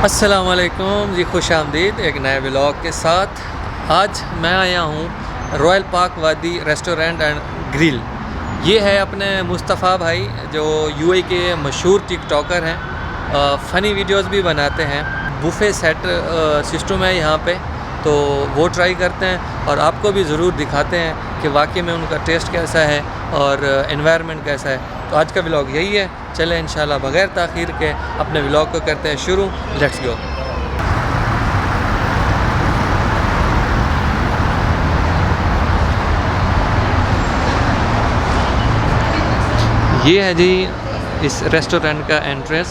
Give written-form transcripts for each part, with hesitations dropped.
अस्सलामुअलैकुम जी, खुश आमदीद एक नए व्लॉग के साथ। आज मैं आया हूँ रॉयल पार्क वादी रेस्टोरेंट एंड ग्रिल। ये है अपने मुस्तफ़ा भाई जो यूएई के मशहूर टिकटॉकर हैं, फ़नी वीडियोस भी बनाते हैं। बुफ़े सेट सिस्टम है यहाँ पे, तो वो ट्राई करते हैं और आपको भी ज़रूर दिखाते हैं कि वाकई में उनका टेस्ट कैसा है और एनवायरनमेंट कैसा है। तो आज का व्लॉग यही है। चले इंशाल्लाह बग़ैर ताख़ीर के अपने व्लॉग को करते हैं शुरू। Let's go. ये है जी इस रेस्टोरेंट का एंट्रेंस।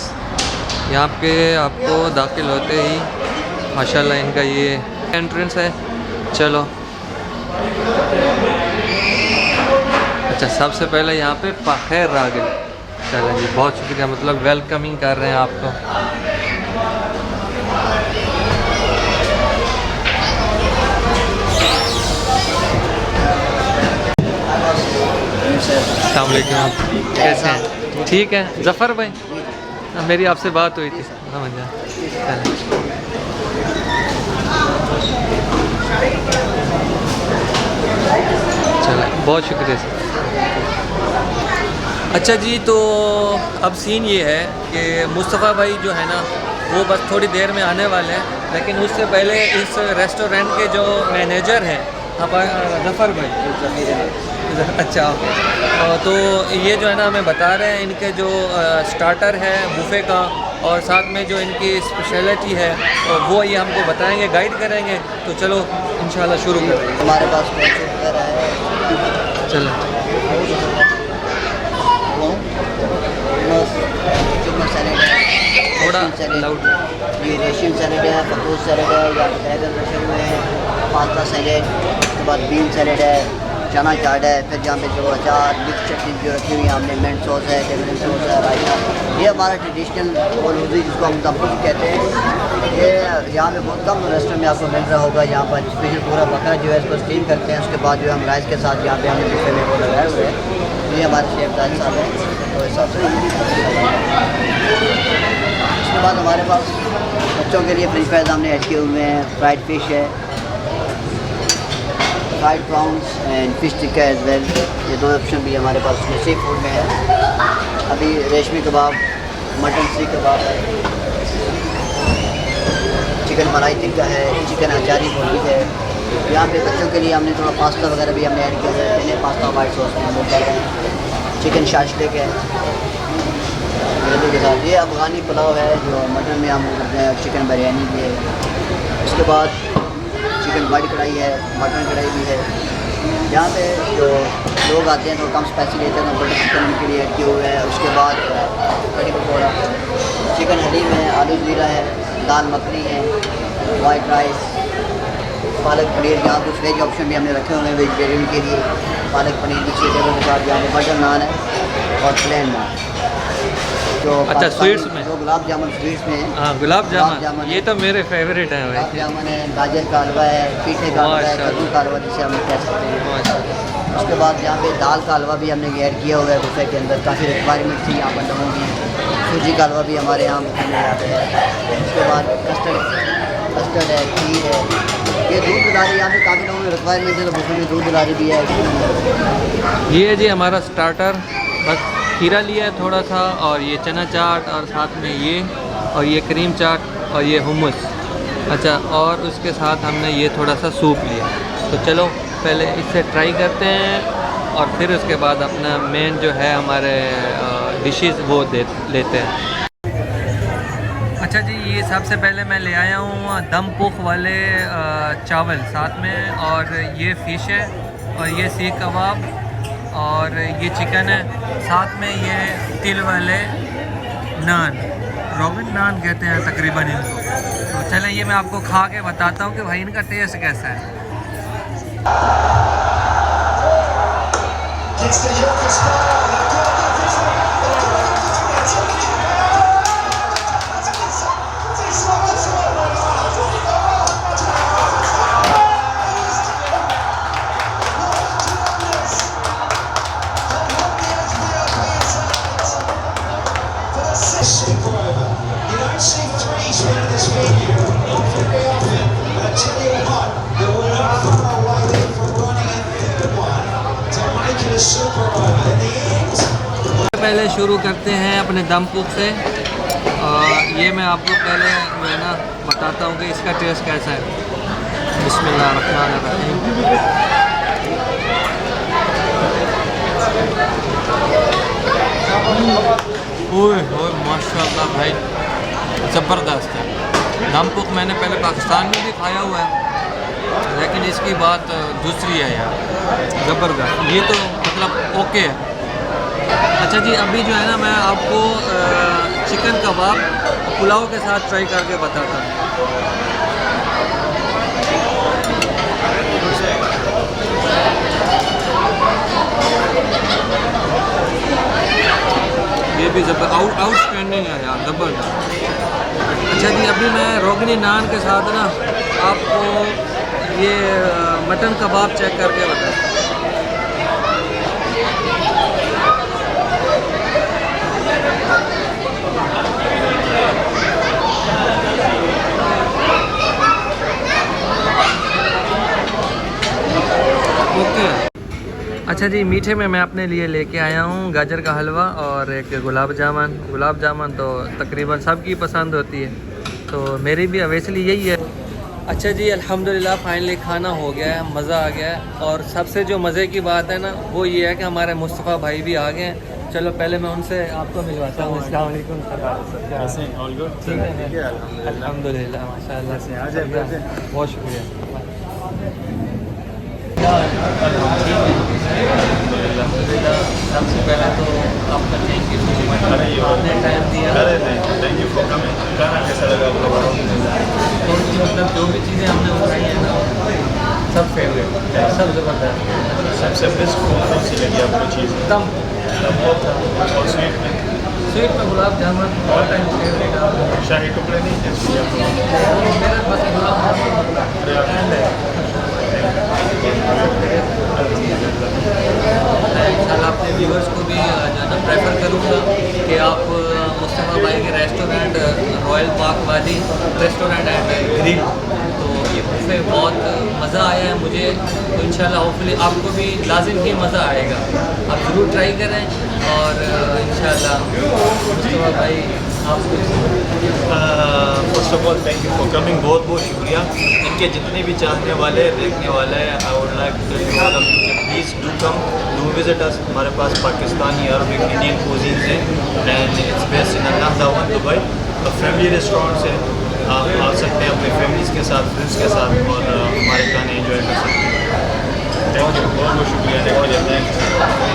यहाँ पे आपको दाखिल होते ही माशाल्लाह इनका ये एंट्रेंस है। चलो अच्छा, सबसे पहले यहाँ पे ख़ैर रागिल। चलो जी, बहुत शुक्रिया, मतलब वेलकमिंग कर रहे हैं आपको। अस्सलाम वालेकुम, कैसे हैं? ठीक है ज़फ़र भाई, मेरी आपसे बात हुई थी, समझ गया। चलो बहुत शुक्रिया सर। अच्छा जी, तो अब सीन ये है कि मुस्तफ़ा भाई जो है ना वो बस थोड़ी देर में आने वाले हैं, लेकिन उससे पहले इस रेस्टोरेंट के जो मैनेजर हैं ज़फ़र भाई, अच्छा तो ये जो है ना हमें बता रहे हैं इनके जो स्टार्टर है बुफ़े का और साथ में जो इनकी स्पेशलिटी है वो ये हमको बताएंगे, गाइड करेंगे। तो चलो इंशाल्लाह शुरू करें। हमारे पास चलो थोड़ा लाउड। ये रेशियम सैलेड है, फतूस सैलेड है, या बैगन रखे हुए हैं, पास्ता सैलेड, उसके बाद बीन सैलेड है, चना चाट है, फिर यहाँ पे जो अचार मिक्स चटनी जो रखी हुई है हमने, मिंट सॉस है, टेमरिन सॉस है, रायता। ये हमारा ट्रेडिशनल ओलूदी जिसको हम दम्बुज कहते हैं। ये यहाँ पे बहुत कम रेस्टोरेंट में आपको मिल रहा होगा। यहाँ पर स्पेशल पूरा बकरा जो है इसको स्टीम करते हैं, उसके बाद जो है हम राइस के साथ यहाँ पे हमने बुफे में वो लगाए हुए हैं। ये हमारे शेफ राइस साहब है, तो हिसाब से। उसके बाद हमारे पास बच्चों के लिए फ्रेंच फ्राइज हमने ऐड किए हुए हैं, फ्राइड फिश है, fried prawns and fish tikka as well. ये दो ऑप्शन भी हमारे पास उसमें सी फूड में है। अभी रेशमी कबाब, मटन सीख कबाब है, चिकन मलाई टिक्का है, चिकन अचारी बोली है। यहाँ पे बच्चों के लिए हमने थोड़ा पास्ता वगैरह भी हमने ऐड किया है, इन्हें पास्ता वाइट सॉस में हम कर रहे हैं। चिकन शाशलिक है के साथ। ये अफ़गानी पुलाव है जो मटन में हम करते हैं, चिकन बिरयानी भी है। उसके बाद चिकन बड़ी कढ़ाई है, मटन कढ़ाई भी है। यहाँ पे जो लोग आते हैं तो कम स्पाइसी लेते हैं, तो बटर चिकन उनके लिए ऐड किए हुए हैं। उसके बाद कढ़ी पकौड़ा, चिकन हलीम है, आलू ज़ीरा है, दाल मखनी है, वाइट राइस, पालक पनीर। यहाँ कुछ वेज ऑप्शन भी हमने रखे हुए हैं वेजिटेरियन के लिए, पालक पनीर भी टेबल के साथ। यहाँ पे बटर नान है और प्लेन नान। जो अच्छा स्वीट्स में जो गुलाब जामुन स्वीट्स में है। हाँ गुलाब जामुन, ये तो मेरे फेवरेट हैं भाई। गुलाब जामुन है, गाजर का हलवा है, पीठे का हलवा है, कद्दू का हलवा जिसे हम कह सकते हैं। उसके बाद यहाँ पे दाल का हलवा भी हमने ऐड किया हुआ है बुफे के अंदर। काफ़ी रिक्वायरमेंट थी यहाँ पर लोगों की। सूजी का हलवा भी हमारे यहाँ बुफे में आते हैं। उसके बाद कस्टर्ड है, खीर है, ये दूध दुलारी। यहाँ पे काफ़ी लोगों की रिक्वायरमेंट है, तो बुफे में दूध दुलारी भी है। ये जी हमारा स्टार्टर, बस खीरा लिया है थोड़ा सा, और ये चना चाट, और साथ में ये, और ये क्रीम चाट, और ये हुम्मस। अच्छा, और उसके साथ हमने ये थोड़ा सा सूप लिया। तो चलो पहले इससे ट्राई करते हैं और फिर उसके बाद अपना मेन जो है हमारे डिशेस वो लेते हैं। अच्छा जी, ये सबसे पहले मैं ले आया हूँ दम पुख वाले चावल साथ में, और ये फ़िश है, और ये सीख कबाब, और ये चिकन है, साथ में ये तिल वाले नान, रोगन नान कहते हैं तकरीबन इनको। तो चलें ये मैं आपको खा के बताता हूँ कि भाई इनका टेस्ट कैसा है। Super over. You don't see threes win this पहले शुरू करते हैं अपने दम पुख से। और ये मैं आपको पहले जो है ना बताता हूँ कि इसका टेस्ट कैसा है। बिस्मिल्लाहिर्रहमानिर्रहीम। ओए ओए माशाल्लाह भाई, ज़बरदस्त है। दम पुख मैंने पहले पाकिस्तान में भी खाया हुआ है, लेकिन इसकी बात दूसरी है यार, ज़बरदस्त। ये तो मतलब ओके है। अच्छा जी, अभी जो है ना मैं आपको चिकन कबाब पुलाव के साथ ट्राई करके बताता हूँ। ये भी आउटस्टैंडिंग है यार, ज़बरदस्त। अच्छा जी, अभी मैं रोगनी नान के साथ ना आपको ये मटन कबाब चेक करके बताता हूँ। ओके। अच्छा जी, मीठे में मैं अपने लिए लेके आया हूँ गाजर का हलवा और एक गुलाब जामुन। गुलाब जामुन तो तकरीबन सबकी पसंद होती है, तो मेरी भी ऑब्वियसली यही है। अच्छा जी, अल्हम्दुलिल्लाह फाइनली खाना हो गया है, मज़ा आ गया है। और सबसे जो मज़े की बात है ना वो ये है कि हमारे मुस्तफ़ा भाई भी आ गए हैं। चलो पहले मैं उनसे आपको मिलवाता हूँ। अस्सलाम वालेकुम सर। ठीक है, अल्हम्दुलिल्लाह माशाल्लाह, बहुत शुक्रिया। सबसे पहले तो आपका थैंक यू सो मच, आपने टाइम दिया। Thank you for coming. खाना कैसा लगा आपको? तो मतलब जो भी चीज़ें हमने उठाई हैं ना सब फेवरेट, सब ज़बरदस्त। सबसे बेस्ट कौन सी लगी आपको चीज़? दम और स्वीट में गुलाब जामुन बहुत टाइम फेवरेट है। शाही टुकड़े नहीं थे आपको? मेरा बस गुलाब जामुन इंशाल्लाह अपने व्यूवर्स को भी ज़्यादा प्रेफर करूँगा कि आप मुस्तफ़ा भाई के रेस्टोरेंट रॉयल पार्क वाली रेस्टोरेंट एंड ग्रिल, तो ये बुफे बहुत मज़ा आया है मुझे। तो इंशाल्लाह होपफुली आपको भी लाजिम ही मज़ा आएगा, आप ज़रूर ट्राई करें। और इंशाल्लाह मुस्तफ़ा भाई आपको first of all thank you for coming, बहुत बहुत शुक्रिया। इनके जितने भी चाहने वाले देखने वाले हैं, I would like to tell you all please do come, do visit us. हमारे पास पाकिस्तानी, अरबिक, इंडियन कुजीन्स हैं एंड इट्स बेस्ड इन अल्लाह दुबई। तो फैमिली रेस्टोरेंट्स हैं, आप आ सकते हैं अपने फैमिलीज़ के साथ, फ्रेंड्स के साथ और हमारे खाने एंजॉय कर सकते हैं। थैंक यू, बहुत बहुत शुक्रिया। Thank you.